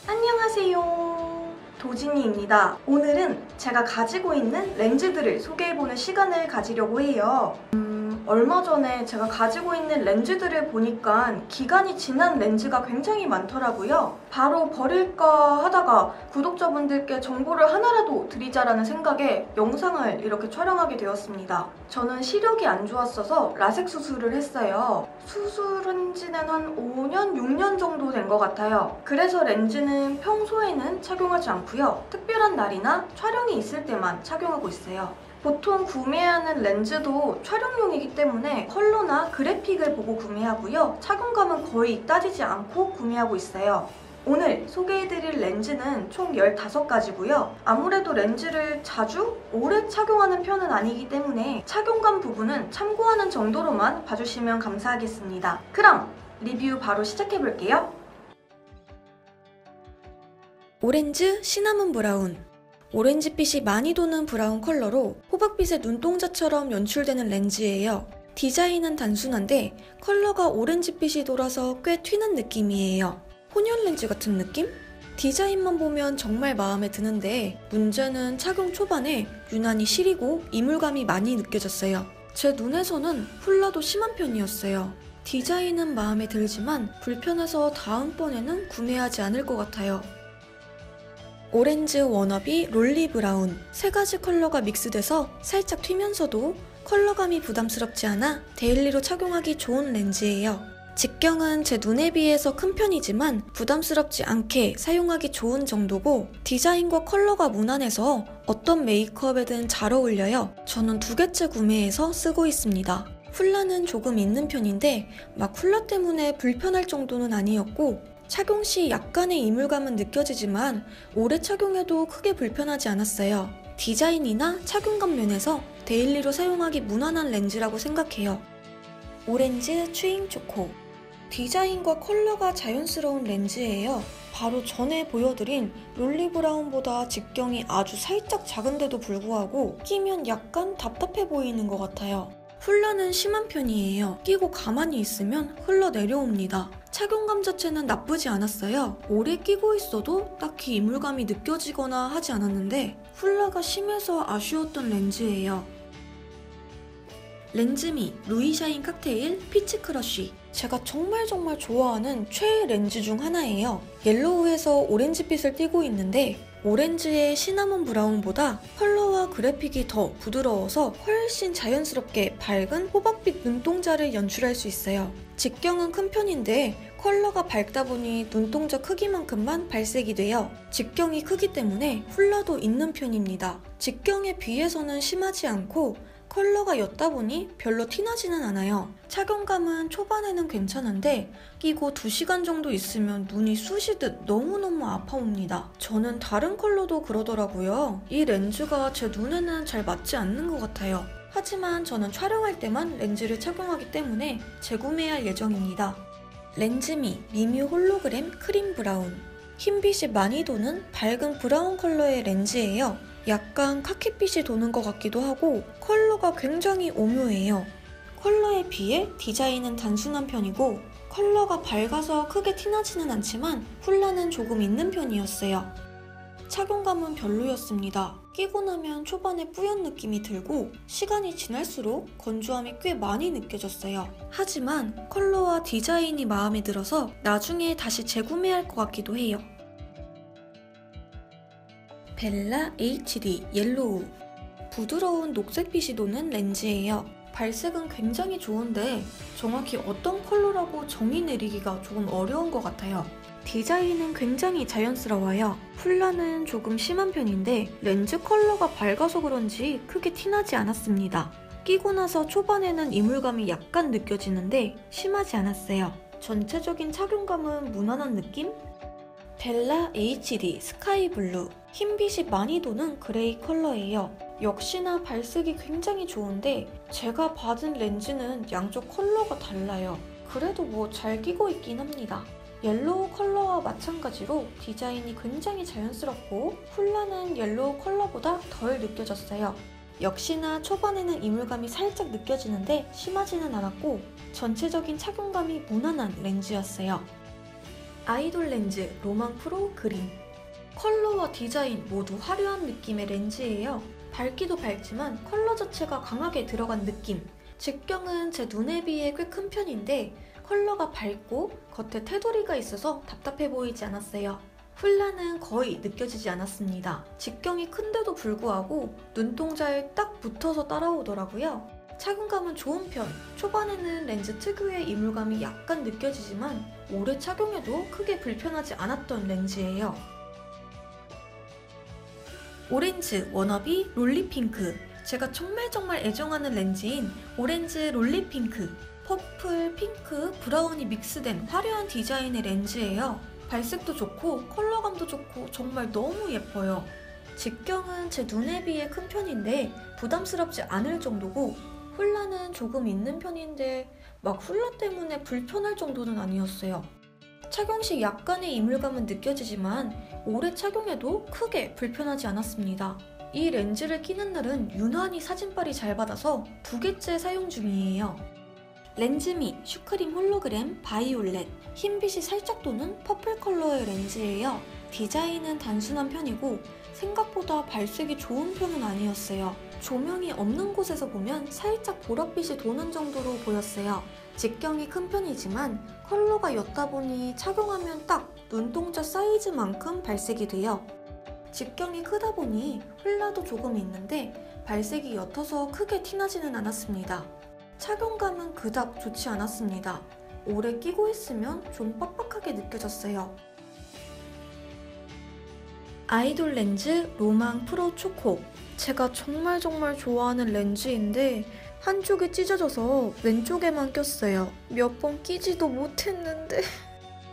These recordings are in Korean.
안녕하세요, 도진이입니다. 오늘은 제가 가지고 있는 렌즈들을 소개해보는 시간을 가지려고 해요. 얼마 전에 제가 가지고 있는 렌즈들을 보니까 기간이 지난 렌즈가 굉장히 많더라고요. 바로 버릴까 하다가 구독자분들께 정보를 하나라도 드리자라는 생각에 영상을 이렇게 촬영하게 되었습니다. 저는 시력이 안 좋았어서 라섹 수술을 했어요. 수술한 지는 한 5년, 6년 정도 된 것 같아요. 그래서 렌즈는 평소에는 착용하지 않고요. 특별한 날이나 촬영이 있을 때만 착용하고 있어요. 보통 구매하는 렌즈도 촬영용이기 때문에 컬러나 그래픽을 보고 구매하고요. 착용감은 거의 따지지 않고 구매하고 있어요. 오늘 소개해드릴 렌즈는 총 15가지고요. 아무래도 렌즈를 자주, 오래 착용하는 편은 아니기 때문에 착용감 부분은 참고하는 정도로만 봐주시면 감사하겠습니다. 그럼 리뷰 바로 시작해볼게요. 오렌즈 시나몬 브라운. 오렌지빛이 많이 도는 브라운 컬러로 호박빛의 눈동자처럼 연출되는 렌즈예요. 디자인은 단순한데 컬러가 오렌지빛이 돌아서 꽤 튀는 느낌이에요. 혼혈 렌즈 같은 느낌? 디자인만 보면 정말 마음에 드는데 문제는 착용 초반에 유난히 시리고 이물감이 많이 느껴졌어요. 제 눈에서는 훌라도 심한 편이었어요. 디자인은 마음에 들지만 불편해서 다음번에는 구매하지 않을 것 같아요. 오렌즈 워너비 롤리 브라운. 3가지 컬러가 믹스돼서 살짝 튀면서도 컬러감이 부담스럽지 않아 데일리로 착용하기 좋은 렌즈예요. 직경은 제 눈에 비해서 큰 편이지만 부담스럽지 않게 사용하기 좋은 정도고 디자인과 컬러가 무난해서 어떤 메이크업에든 잘 어울려요. 저는 2개째 구매해서 쓰고 있습니다. 훌라는 조금 있는 편인데 막 훌라 때문에 불편할 정도는 아니었고 착용 시 약간의 이물감은 느껴지지만 오래 착용해도 크게 불편하지 않았어요. 디자인이나 착용감 면에서 데일리로 사용하기 무난한 렌즈라고 생각해요. 오렌즈 추잉 초코. 디자인과 컬러가 자연스러운 렌즈예요. 바로 전에 보여드린 롤리 브라운보다 직경이 아주 살짝 작은데도 불구하고 끼면 약간 답답해 보이는 것 같아요. 훌라는 심한 편이에요. 끼고 가만히 있으면 흘러내려옵니다. 착용감 자체는 나쁘지 않았어요. 오래 끼고 있어도 딱히 이물감이 느껴지거나 하지 않았는데 훌라가 심해서 아쉬웠던 렌즈예요. 렌즈미 루이샤인 칵테일 피치 크러쉬. 제가 정말 좋아하는 최애 렌즈 중 하나예요. 옐로우에서 오렌지빛을 띠고 있는데 오렌지의 시나몬 브라운보다 컬러와 그래픽이 더 부드러워서 훨씬 자연스럽게 밝은 호박빛 눈동자를 연출할 수 있어요. 직경은 큰 편인데 컬러가 밝다 보니 눈동자 크기만큼만 발색이 돼요. 직경이 크기 때문에 훌라도 있는 편입니다. 직경에 비해서는 심하지 않고 컬러가 옅다 보니 별로 티나지는 않아요. 착용감은 초반에는 괜찮은데 끼고 2시간 정도 있으면 눈이 쑤시듯 너무너무 아파옵니다. 저는 다른 컬러도 그러더라고요. 이 렌즈가 제 눈에는 잘 맞지 않는 것 같아요. 하지만 저는 촬영할 때만 렌즈를 착용하기 때문에 재구매할 예정입니다. 렌즈미 미뮤 홀로그램 크림 브라운. 흰빛이 많이 도는 밝은 브라운 컬러의 렌즈예요. 약간 카키빛이 도는 것 같기도 하고 컬러가 굉장히 오묘해요. 컬러에 비해 디자인은 단순한 편이고 컬러가 밝아서 크게 티나지는 않지만 훌라는 조금 있는 편이었어요. 착용감은 별로였습니다. 끼고 나면 초반에 뿌연 느낌이 들고 시간이 지날수록 건조함이 꽤 많이 느껴졌어요. 하지만 컬러와 디자인이 마음에 들어서 나중에 다시 재구매할 것 같기도 해요. 벨라 HD 옐로우. 부드러운 녹색빛이 도는 렌즈예요. 발색은 굉장히 좋은데 정확히 어떤 컬러라고 정의 내리기가 조금 어려운 것 같아요. 디자인은 굉장히 자연스러워요. 훌라는 조금 심한 편인데 렌즈 컬러가 밝아서 그런지 크게 티나지 않았습니다. 끼고 나서 초반에는 이물감이 약간 느껴지는데 심하지 않았어요. 전체적인 착용감은 무난한 느낌? 벨라 HD 스카이 블루. 흰빛이 많이 도는 그레이 컬러예요. 역시나 발색이 굉장히 좋은데 제가 받은 렌즈는 양쪽 컬러가 달라요. 그래도 뭐 잘 끼고 있긴 합니다. 옐로우 컬러와 마찬가지로 디자인이 굉장히 자연스럽고 훌라는 옐로우 컬러보다 덜 느껴졌어요. 역시나 초반에는 이물감이 살짝 느껴지는데 심하지는 않았고 전체적인 착용감이 무난한 렌즈였어요. 아이돌 렌즈 로망 프로 그린. 컬러와 디자인 모두 화려한 느낌의 렌즈예요. 밝기도 밝지만 컬러 자체가 강하게 들어간 느낌. 직경은 제 눈에 비해 꽤 큰 편인데 컬러가 밝고 겉에 테두리가 있어서 답답해 보이지 않았어요. 훌라는 거의 느껴지지 않았습니다. 직경이 큰데도 불구하고 눈동자에 딱 붙어서 따라오더라고요. 착용감은 좋은 편. 초반에는 렌즈 특유의 이물감이 약간 느껴지지만 오래 착용해도 크게 불편하지 않았던 렌즈예요. 오렌즈 워너비 롤리핑크. 제가 정말 애정하는 렌즈인 오렌즈 롤리핑크. 퍼플, 핑크, 브라운이 믹스된 화려한 디자인의 렌즈예요. 발색도 좋고 컬러감도 좋고 정말 너무 예뻐요. 직경은 제 눈에 비해 큰 편인데 부담스럽지 않을 정도고 훌라는 조금 있는 편인데 막 훌라 때문에 불편할 정도는 아니었어요. 착용 시 약간의 이물감은 느껴지지만 오래 착용해도 크게 불편하지 않았습니다. 이 렌즈를 끼는 날은 유난히 사진빨이 잘 받아서 2개째 사용 중이에요. 렌즈미 슈크림 홀로그램 바이올렛. 흰빛이 살짝 도는 퍼플 컬러의 렌즈예요. 디자인은 단순한 편이고 생각보다 발색이 좋은 편은 아니었어요. 조명이 없는 곳에서 보면 살짝 보랏빛이 도는 정도로 보였어요. 직경이 큰 편이지만 컬러가 옅다 보니 착용하면 딱 눈동자 사이즈만큼 발색이 돼요. 직경이 크다 보니 훌라도 조금 있는데 발색이 옅어서 크게 티나지는 않았습니다. 착용감은 그닥 좋지 않았습니다. 오래 끼고 있으면 좀 빡빡하게 느껴졌어요. 아이돌 렌즈 로망 프로 초코. 제가 정말 좋아하는 렌즈인데 한쪽이 찢어져서 왼쪽에만 꼈어요. 몇 번 끼지도 못했는데.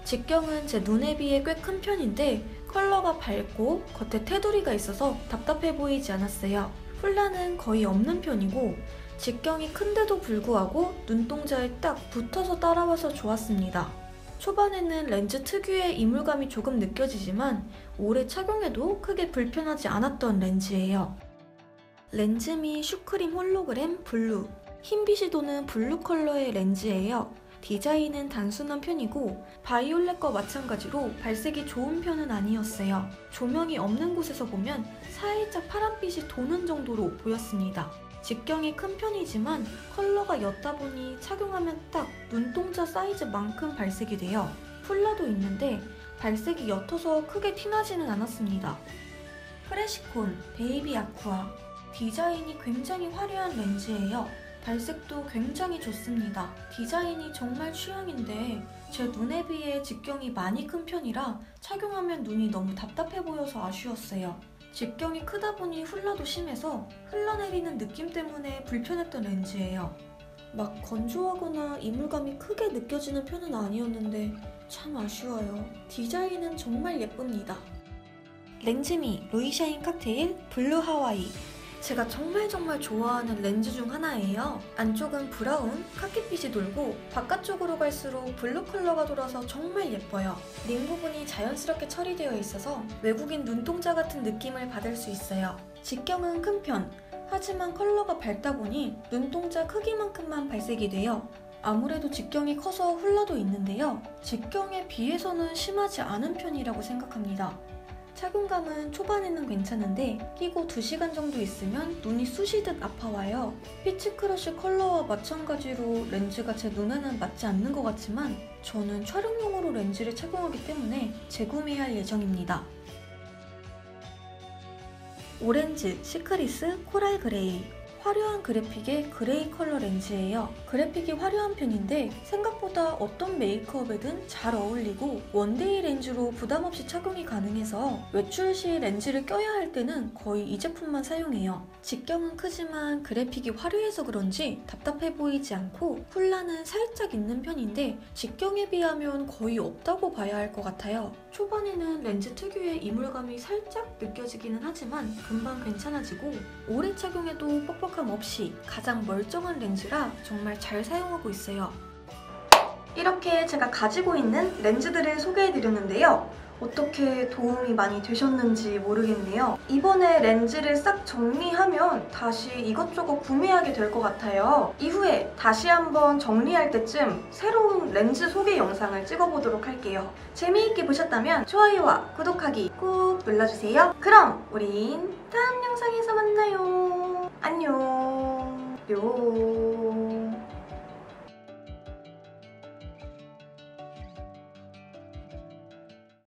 직경은 제 눈에 비해 꽤 큰 편인데 컬러가 밝고 겉에 테두리가 있어서 답답해 보이지 않았어요. 훌라는 거의 없는 편이고 직경이 큰데도 불구하고 눈동자에 딱 붙어서 따라와서 좋았습니다. 초반에는 렌즈 특유의 이물감이 조금 느껴지지만 오래 착용해도 크게 불편하지 않았던 렌즈예요. 렌즈미 슈크림 홀로그램 블루. 흰빛이 도는 블루 컬러의 렌즈예요. 디자인은 단순한 편이고 바이올렛과 마찬가지로 발색이 좋은 편은 아니었어요. 조명이 없는 곳에서 보면 살짝 파란빛이 도는 정도로 보였습니다. 직경이 큰 편이지만 컬러가 옅다 보니 착용하면 딱 눈동자 사이즈만큼 발색이 돼요. 훌라도 있는데 발색이 옅어서 크게 티나지는 않았습니다. 프레시콘 베이비 아쿠아. 디자인이 굉장히 화려한 렌즈예요. 발색도 굉장히 좋습니다. 디자인이 정말 취향인데 제 눈에 비해 직경이 많이 큰 편이라 착용하면 눈이 너무 답답해 보여서 아쉬웠어요. 직경이 크다 보니 훌라도 심해서 흘러내리는 느낌 때문에 불편했던 렌즈예요. 막 건조하거나 이물감이 크게 느껴지는 편은 아니었는데 참 아쉬워요. 디자인은 정말 예쁩니다. 렌즈미 루이샤인 칵테일 블루 하와이. 제가 정말 좋아하는 렌즈 중 하나예요. 안쪽은 브라운, 카키빛이 돌고 바깥쪽으로 갈수록 블루 컬러가 돌아서 정말 예뻐요. 링 부분이 자연스럽게 처리되어 있어서 외국인 눈동자 같은 느낌을 받을 수 있어요. 직경은 큰 편, 하지만 컬러가 밝다 보니 눈동자 크기만큼만 발색이 돼요. 아무래도 직경이 커서 훌라도 있는데요. 직경에 비해서는 심하지 않은 편이라고 생각합니다. 착용감은 초반에는 괜찮은데 끼고 2시간 정도 있으면 눈이 쑤시듯 아파와요. 피치 크러쉬 컬러와 마찬가지로 렌즈가 제 눈에는 맞지 않는 것 같지만 저는 촬영용으로 렌즈를 착용하기 때문에 재구매할 예정입니다. 오렌즈 시크리스 코랄 그레이. 화려한 그래픽의 그레이 컬러 렌즈예요. 그래픽이 화려한 편인데 생각보다 어떤 메이크업에든 잘 어울리고 원데이 렌즈로 부담없이 착용이 가능해서 외출 시 렌즈를 껴야 할 때는 거의 이 제품만 사용해요. 직경은 크지만 그래픽이 화려해서 그런지 답답해 보이지 않고 쿨라는 살짝 있는 편인데 직경에 비하면 거의 없다고 봐야 할 것 같아요. 초반에는 렌즈 특유의 이물감이 살짝 느껴지기는 하지만 금방 괜찮아지고 오래 착용해도 뻑뻑함 없이 가장 멀쩡한 렌즈라 정말 잘 사용하고 있어요. 이렇게 제가 가지고 있는 렌즈들을 소개해드렸는데요. 어떻게 도움이 많이 되셨는지 모르겠네요. 이번에 렌즈를 싹 정리하면 다시 이것저것 구매하게 될 것 같아요. 이후에 다시 한번 정리할 때쯤 새로운 렌즈 소개 영상을 찍어보도록 할게요. 재미있게 보셨다면 좋아요와 구독하기 꾹 눌러주세요. 그럼 우린 다음 영상에서 만나요. 안녕. 요.